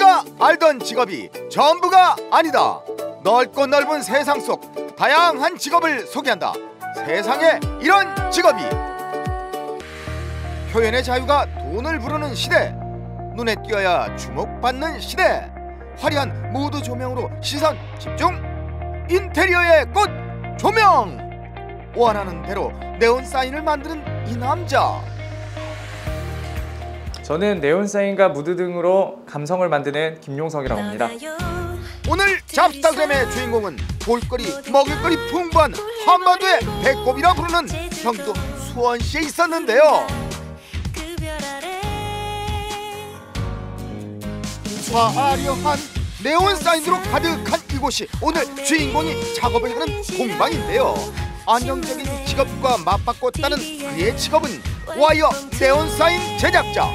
우리가 알던 직업이 전부가 아니다. 넓고 넓은 세상 속 다양한 직업을 소개한다. 세상에 이런 직업이. 표현의 자유가 돈을 부르는 시대, 눈에 띄어야 주목받는 시대, 화려한 무드 조명으로 시선 집중, 인테리어의 꽃 조명, 원하는 대로 네온 사인을 만드는 이 남자. 저는 네온 사인과 무드 등으로 감성을 만드는 김용석이라고 합니다. 오늘 잡스타그램의 주인공은 볼거리, 먹을거리 풍부한 한반도의 배꼽이라 부르는 경기도 수원시에 있었는데요. 화려한 네온 사인으로 가득한 이곳이 오늘 주인공이 작업을 하는 공방인데요. 안정적인 직업과 맞바꿨다는 그의 직업은 와이어 네온 사인 제작자.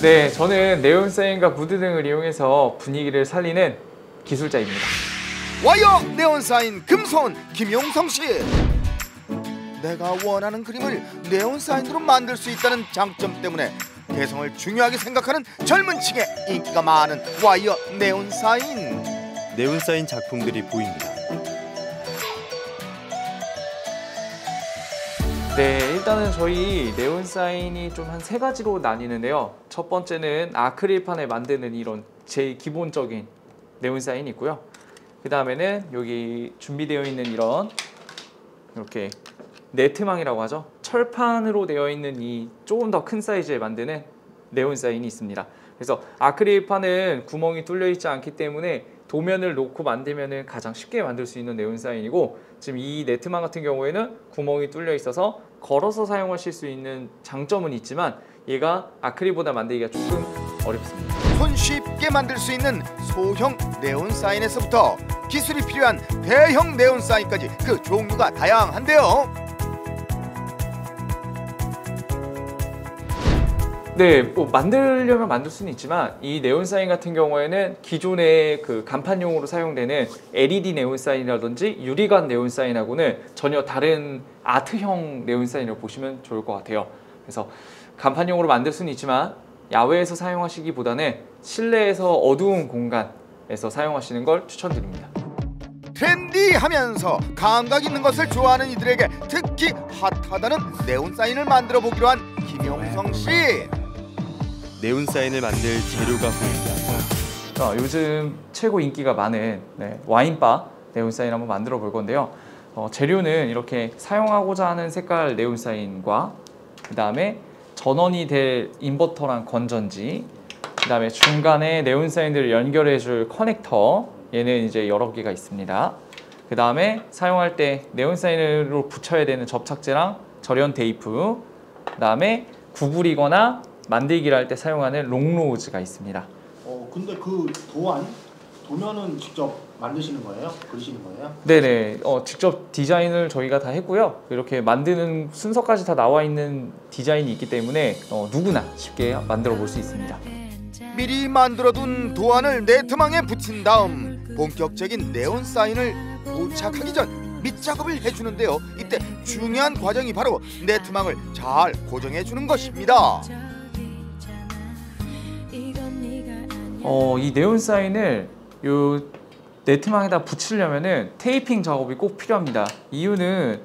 네, 저는 네온 사인과 무드 등을 이용해서 분위기를 살리는 기술자입니다. 와이어 네온 사인 금손 김용성 씨. 내가 원하는 그림을 네온 사인으로 만들 수 있다는 장점 때문에 개성을 중요하게 생각하는 젊은 층에 인기가 많은 와이어 네온 사인. 네온 사인 작품들이 보입니다. 네, 일단은 저희 네온 사인이 좀 한 3가지로 나뉘는데요. 첫 번째는 아크릴판에 만드는 이런 제일 기본적인 네온 사인이 있고요. 그 다음에는 여기 준비되어 있는 이렇게 네트망이라고 하죠. 철판으로 되어 있는 이 조금 더 큰 사이즈에 만드는 네온 사인이 있습니다. 그래서 아크릴판은 구멍이 뚫려 있지 않기 때문에 도면을 놓고 만들면 가장 쉽게 만들 수 있는 네온 사인이고, 지금 이 네트망 같은 경우에는 구멍이 뚫려 있어서 걸어서 사용하실 수 있는 장점은 있지만 얘가 아크릴보다 만들기가 조금 어렵습니다. 손쉽게 만들 수 있는 소형 네온 사인에서부터 기술이 필요한 대형 네온 사인까지 그 종류가 다양한데요. 네, 뭐 만들려면 만들 수는 있지만 이 네온 사인 같은 경우에는 기존의 그 간판용으로 사용되는 LED 네온 사인이라든지 유리관 네온 사인하고는 전혀 다른 아트형 네온 사인을 보시면 좋을 것 같아요. 그래서 간판용으로 만들 수는 있지만 야외에서 사용하시기보다는 실내에서 어두운 공간에서 사용하시는 걸 추천드립니다. 트렌디하면서 감각 있는 것을 좋아하는 이들에게 특히 핫하다는 네온 사인을 만들어 보기로 한 김용성 씨. 네온 사인을 만들 재료가 보입니다. 요즘 최고 인기가 많은 와인바 네온 사인 한번 만들어 볼 건데요. 재료는 이렇게 사용하고자 하는 색깔 네온 사인과 그 다음에 전원이 될 인버터랑 건전지, 그 다음에 중간에 네온 사인들을 연결해 줄 커넥터, 얘는 이제 여러 개가 있습니다. 그 다음에 사용할 때 네온 사인으로 붙여야 되는 접착제랑 절연 테이프, 그 다음에 구부리거나 만들기를 할 때 사용하는 롱로즈가 있습니다. 근데 그 도면은 직접 만드시는 거예요? 그리시는 거예요? 네네, 직접 디자인을 저희가 다 했고요. 이렇게 만드는 순서까지 다 나와 있는 디자인이 있기 때문에 누구나 쉽게 만들어 볼 수 있습니다. 미리 만들어둔 도안을 네트망에 붙인 다음 본격적인 네온 사인을 도착하기 전 밑작업을 해주는데요. 이때 중요한 과정이 바로 네트망을 잘 고정해주는 것입니다. 이 네온 사인을 요 네트망에다 붙이려면은 테이핑 작업이 꼭 필요합니다. 이유는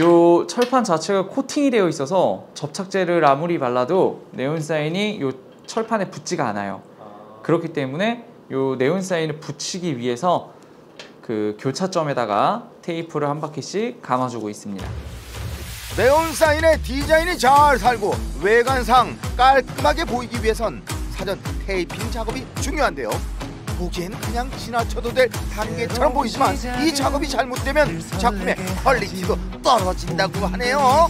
요 철판 자체가 코팅이 되어 있어서 접착제를 아무리 발라도 네온 사인이 요 철판에 붙지가 않아요. 그렇기 때문에 요 네온 사인을 붙이기 위해서 그 교차점에다가 테이프를 한 바퀴씩 감아주고 있습니다. 네온 사인의 디자인이 잘 살고 외관상 깔끔하게 보이기 위해선 사전 테이핑 작업이 중요한데요. 보기에는 그냥 지나쳐도 될 단계처럼 보이지만 이 작업이 잘못되면 작품의 퀄리티도 떨어진다고 하네요.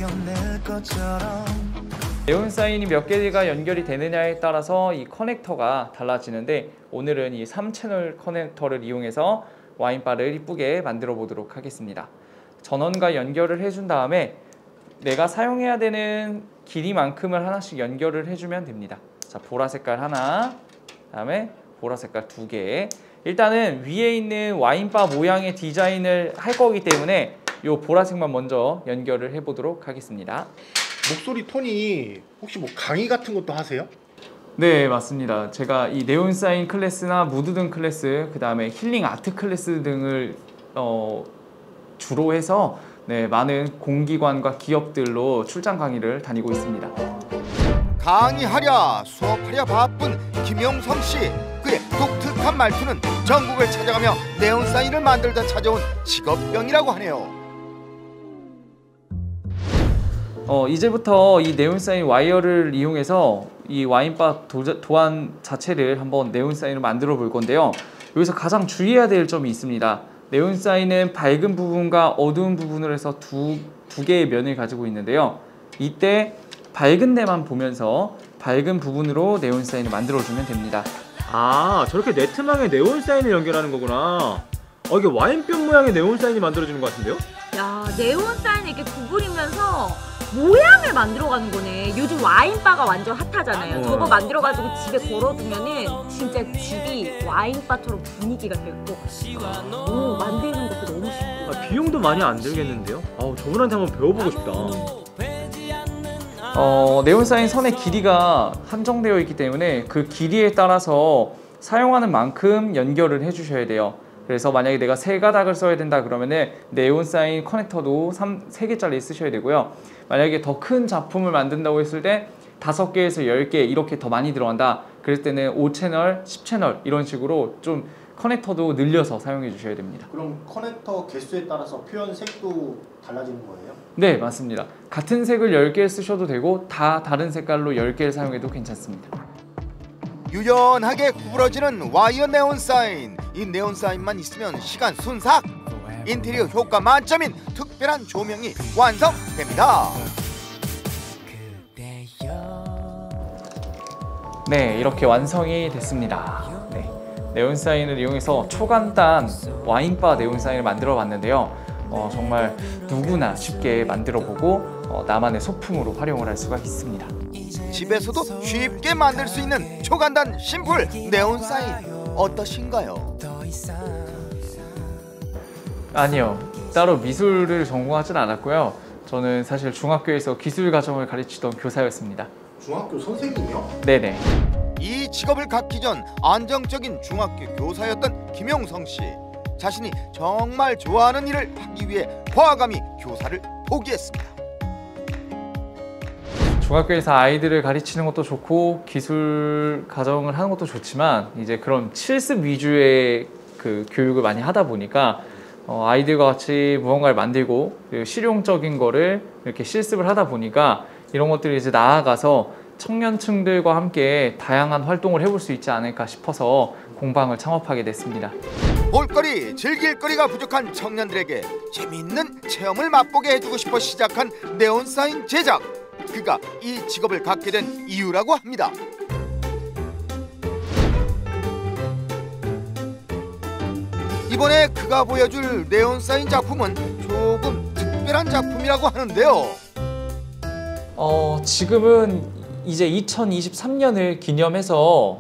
네온 사인이 몇 개가 연결이 되느냐에 따라서 이 커넥터가 달라지는데, 오늘은 이 3채널 커넥터를 이용해서 와인바를 이쁘게 만들어 보도록 하겠습니다. 전원과 연결을 해준 다음에 내가 사용해야 되는 길이만큼을 하나씩 연결을 해주면 됩니다. 자, 보라 색깔 하나, 그다음에 보라 색깔 2개. 일단은 위에 있는 와인바 모양의 디자인을 할 거기 때문에 이 보라색만 먼저 연결을 해보도록 하겠습니다. 목소리 톤이 혹시 뭐 강의 같은 것도 하세요? 네, 맞습니다. 제가 이 네온사인 클래스나 무드 등 클래스, 그 다음에 힐링 아트 클래스 등을 주로 해서 많은 공기관과 기업들로 출장 강의를 다니고 있습니다. 강의하랴 수업하랴 바쁜 김용성 씨. 그의 독특한 말투는 전국을 찾아가며 네온사인을 만들다 찾아온 직업병이라고 하네요. 이제부터 이 네온사인 와이어를 이용해서 이 와인바 도안 자체를 한번 네온사인을 만들어 볼 건데요. 여기서 가장 주의해야 될 점이 있습니다. 네온사인은 밝은 부분과 어두운 부분을 해서 두 개의 면을 가지고 있는데요. 이때 밝은 데만 보면서 밝은 부분으로 네온사인을 만들어주면 됩니다. 아, 저렇게 네트망에 네온사인을 연결하는 거구나. 이게 와인병 모양의 네온사인이 만들어지는 것 같은데요? 야, 네온사인을 이렇게 구부리면서 모양을 만들어가는 거네. 요즘 와인바가 완전 핫하잖아요. 저거 만들어가지고 집에 걸어두면은 진짜 집이 와인바처럼 분위기가 되고 만드는 것도 너무 쉽고. 비용도 많이 안 들겠는데요? 저분한테 한번 배워보고 싶다. 네온사인 선의 길이가 한정되어 있기 때문에 그 길이에 따라서 사용하는 만큼 연결을 해주셔야 돼요. 그래서 만약에 내가 3가닥을 써야 된다 그러면은 네온사인 커넥터도 3개짜리 쓰셔야 되고요. 만약에 더 큰 작품을 만든다고 했을 때 5개에서 10개 이렇게 더 많이 들어간다. 그럴 때는 5채널, 10채널 이런 식으로 좀 커넥터도 늘려서 사용해 주셔야 됩니다. 그럼 커넥터 개수에 따라서 표현 색도 달라지는 거예요? 네, 맞습니다. 같은 색을 10개 쓰셔도 되고 다 다른 색깔로 10개를 사용해도 괜찮습니다. 유연하게 구부러지는 와이어 네온사인. 이 네온사인만 있으면 시간 순삭. 인테리어 효과 만점인 특별한 조명이 완성됩니다. 네, 이렇게 완성이 됐습니다. 네온사인을 이용해서 초간단 와인바 네온사인을 만들어 봤는데요. 정말 누구나 쉽게 만들어 보고 나만의 소품으로 활용을 할 수가 있습니다. 집에서도 쉽게 만들 수 있는 초간단 심플 네온사인 어떠신가요? 아니요, 따로 미술을 전공하진 않았고요. 저는 사실 중학교에서 기술 과정을 가르치던 교사였습니다. 중학교 선생님이요? 네네. 이 직업을 갖기 전 안정적인 중학교 교사였던 김용성 씨. 자신이 정말 좋아하는 일을 하기 위해 과감히 교사를 포기했습니다. 중학교에서 아이들을 가르치는 것도 좋고 기술 과정을 하는 것도 좋지만 이제 그런 실습 위주의 그 교육을 많이 하다 보니까 아이들과 같이 무언가를 만들고 실용적인 거를 이렇게 실습을 하다 보니까 이런 것들이 이제 나아가서 청년층들과 함께 다양한 활동을 해볼 수 있지 않을까 싶어서 공방을 창업하게 됐습니다. 볼거리, 즐길거리가 부족한 청년들에게 재미있는 체험을 맛보게 해주고 싶어 시작한 네온사인 제작. 그가 이 직업을 갖게 된 이유라고 합니다. 이번에 그가 보여줄 네온사인 작품은 조금 특별한 작품이라고 하는데요. 지금은 이제 2023년을 기념해서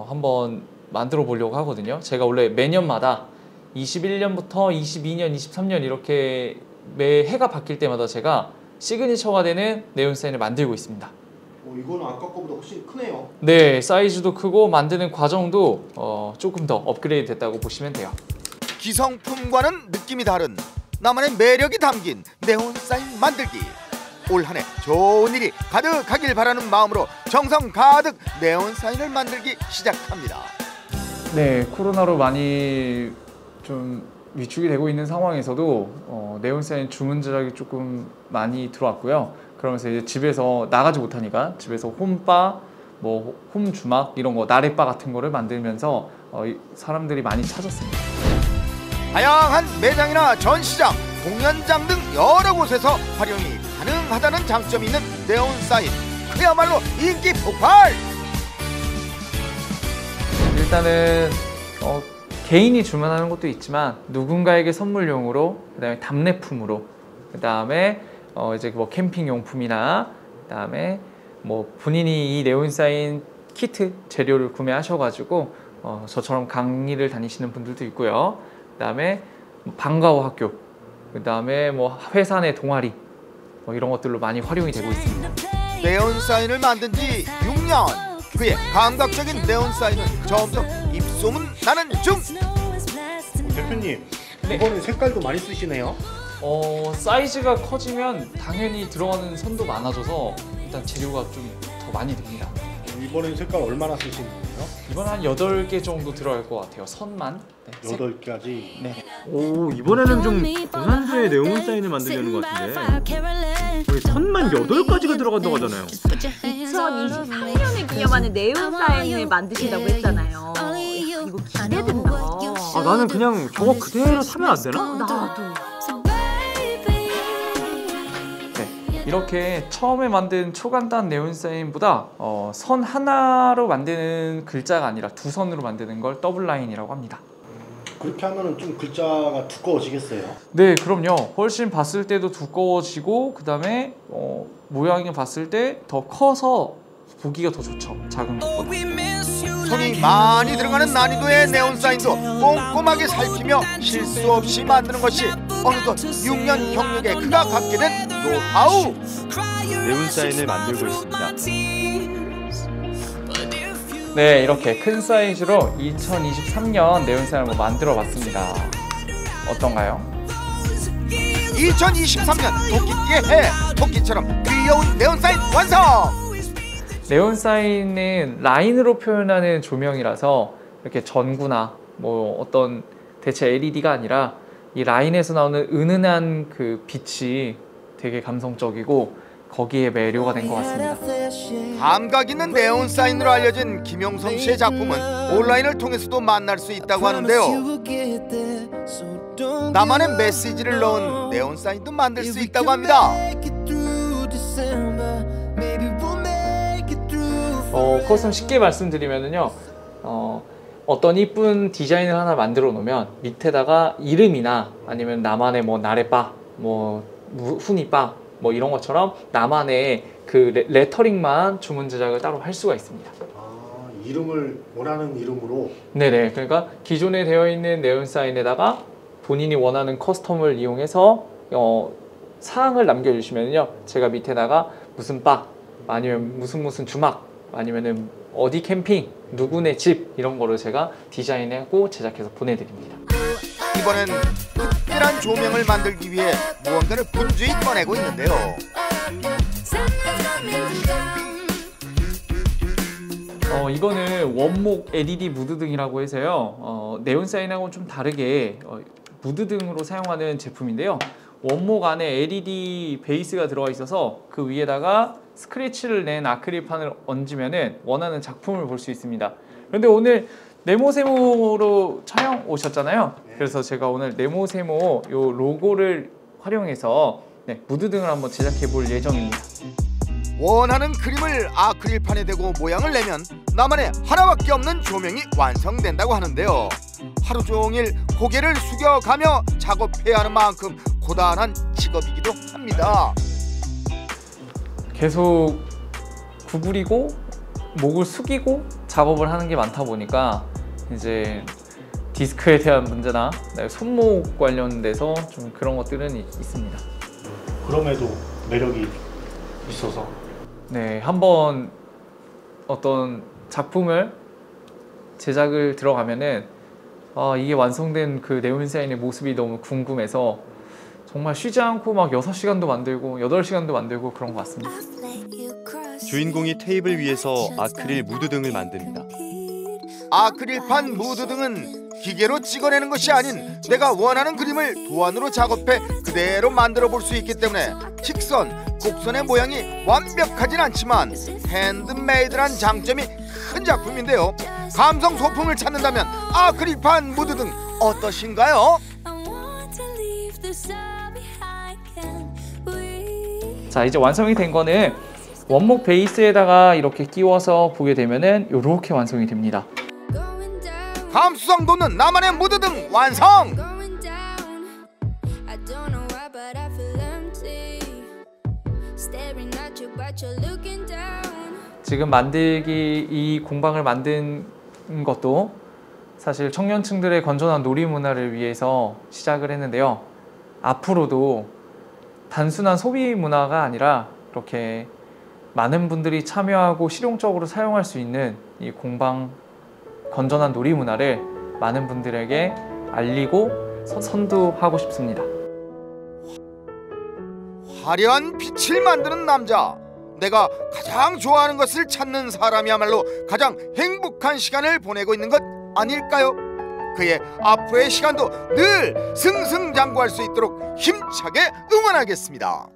한번 만들어 보려고 하거든요. 제가 원래 매년마다 21년부터 22년, 23년 이렇게 매 해가 바뀔 때마다 제가 시그니처가 되는 네온사인을 만들고 있습니다. 이거는 아까 거보다 훨씬 크네요. 네, 사이즈도 크고 만드는 과정도 조금 더 업그레이드 됐다고 보시면 돼요. 기성품과는 느낌이 다른 나만의 매력이 담긴 네온사인 만들기. 올 한 해 좋은 일이 가득하길 바라는 마음으로 정성 가득 네온사인을 만들기 시작합니다. 네, 코로나로 많이 좀 위축이 되고 있는 상황에서도 네온사인 주문 제작이 조금 많이 들어왔고요. 그러면서 이제 집에서 나가지 못하니까 집에서 홈바, 뭐 홈주막 이런 거 나래바 같은 거를 만들면서 사람들이 많이 찾았습니다. 다양한 매장이나 전시장, 공연장 등 여러 곳에서 활용이 가능하다는 장점이 있는 네온사인. 그야말로 인기 폭발! 일단은 개인이 주문하는 것도 있지만 누군가에게 선물용으로, 그다음에 답례품으로, 그다음에 이제 뭐 캠핑 용품이나 그다음에 뭐 본인이 이 네온사인 키트 재료를 구매하셔가지고 저처럼 강의를 다니시는 분들도 있고요. 그다음에 방과후 학교, 그다음에 뭐 회사 내 동아리 이런 것들로 많이 활용이 되고 있습니다. 네온사인을 만든 지 6년. 그의 감각적인 네온 사인은 점점 입소문 나는 중. 대표님 이번엔 색깔도 많이 쓰시네요. 사이즈가 커지면 당연히 들어가는 선도 많아져서 일단 재료가 좀 더 많이 듭니다. 이번엔 색깔 얼마나 쓰시는 거예요? 이번 한 8개 정도 들어갈 것 같아요. 선만. 네, 8가지. 네. 오, 이번에는 좀 고난도의 네온 사인을 만들려는 것 같은데. 우리 선만 8가지가 들어간다고 하잖아요. 2023년을 기념하는 네온 사인을 만드신다고 했잖아요. 야, 이거 기대된다. 아, 나는 그냥 저거 그대로 사면 안 되나? 나도. 이렇게 처음에 만든 초간단 네온 사인보다 선 하나로 만드는 글자가 아니라 2선으로 만드는 걸 더블 라인이라고 합니다. 그렇게 하면은 좀 글자가 두꺼워지겠어요. 네, 그럼요. 훨씬 봤을 때도 두꺼워지고 그 다음에 모양이 봤을 때 더 커서 보기가 더 좋죠. 작은 것보다. 손이 많이 들어가는 난이도의 네온 사인도 꼼꼼하게 살피며 실수 없이 만드는 것이 어느덧 6년 경력의 그가 갖게 된 노하우. 네온 사인을 만들고 있습니다. 네, 이렇게 큰 사이즈로 2023년 네온 사인을 만들어 봤습니다. 어떤가요? 2023년 토끼띠의 해, 토끼처럼 귀여운 네온 사인 완성. 네온 사인은 라인으로 표현하는 조명이라서 이렇게 전구나 뭐 어떤 대체 LED가 아니라 이 라인에서 나오는 은은한 그 빛이 되게 감성적이고 거기에 매료가 된 것 같습니다. 감각 있는 네온 사인으로 알려진 김용성 씨의 작품은 온라인을 통해서도 만날 수 있다고 하는데요. 나만의 메시지를 넣은 네온 사인도 만들 수 있다고 합니다. 그것은 쉽게 말씀드리면요, 어떤 이쁜 디자인을 하나 만들어 놓으면 밑에다가 이름이나 아니면 나만의 뭐 나래바, 뭐 훈이바, 뭐 이런 것처럼 나만의 그 레터링만 주문 제작을 따로 할 수가 있습니다. 아, 이름을 원하는 이름으로. 네네. 그러니까 기존에 되어 있는 네온 사인에다가 본인이 원하는 커스텀을 이용해서 사항을 남겨주시면요, 제가 밑에다가 무슨 바, 아니면 무슨 주막, 아니면은 어디 캠핑, 누구네 집 이런 거를 제가 디자인하고 제작해서 보내드립니다. 이번엔 특별한 조명을 만들기 위해 무언가를 분주히 꺼내고 있는데요. 이거는 원목 LED 무드등이라고 해서요, 네온 사인하고는 좀 다르게 무드등으로 사용하는 제품인데요, 원목 안에 LED 베이스가 들어가 있어서 그 위에다가 스크래치를 낸 아크릴판을 얹으면은 원하는 작품을 볼 수 있습니다. 그런데 오늘 네모세모로 촬영 오셨잖아요. 그래서 제가 오늘 네모세모 요 로고를 활용해서 무드등을 한번 제작해 볼 예정입니다. 원하는 그림을 아크릴판에 대고 모양을 내면 나만의 하나밖에 없는 조명이 완성된다고 하는데요. 하루 종일 고개를 숙여가며 작업해야 하는 만큼 고단한 직업이기도 합니다. 계속 구부리고 목을 숙이고 작업을 하는 게 많다 보니까 이제 디스크에 대한 문제나 손목 관련돼서 좀 그런 것들은 있습니다. 그럼에도 매력이 있어서. 네, 한번 어떤 작품을 제작을 들어가면은 이게 완성된 그 네온 사인의 모습이 너무 궁금해서 정말 쉬지 않고 막 6시간도 만들고 8시간도 만들고 그런 것 같습니다. 주인공이 테이블 위에서 아크릴 무드등을 만듭니다. 아크릴판 무드등은 기계로 찍어내는 것이 아닌 내가 원하는 그림을 도안으로 작업해 그대로 만들어 볼 수 있기 때문에 직선, 곡선의 모양이 완벽하진 않지만 핸드메이드란 장점이 큰 작품인데요. 감성 소품을 찾는다면 아크릴판 무드등 어떠신가요? 자, 이제 완성이 된 거는 원목 베이스에다가 이렇게 끼워서 보게 되면은 이렇게 완성이 됩니다. 감수성 돋는 나만의 무드등 완성! 지금 만들기 이 공방을 만든 것도 사실 청년층들의 건전한 놀이 문화를 위해서 시작을 했는데요. 앞으로도 단순한 소비 문화가 아니라 이렇게 많은 분들이 참여하고 실용적으로 사용할 수 있는 이 공방 건전한 놀이 문화를 많은 분들에게 알리고 선도하고 싶습니다. 화려한 빛을 만드는 남자. 내가 가장 좋아하는 것을 찾는 사람이야말로 가장 행복한 시간을 보내고 있는 것 아닐까요? 그의 앞으로의 시간도 늘 승승장구할 수 있도록 힘차게 응원하겠습니다.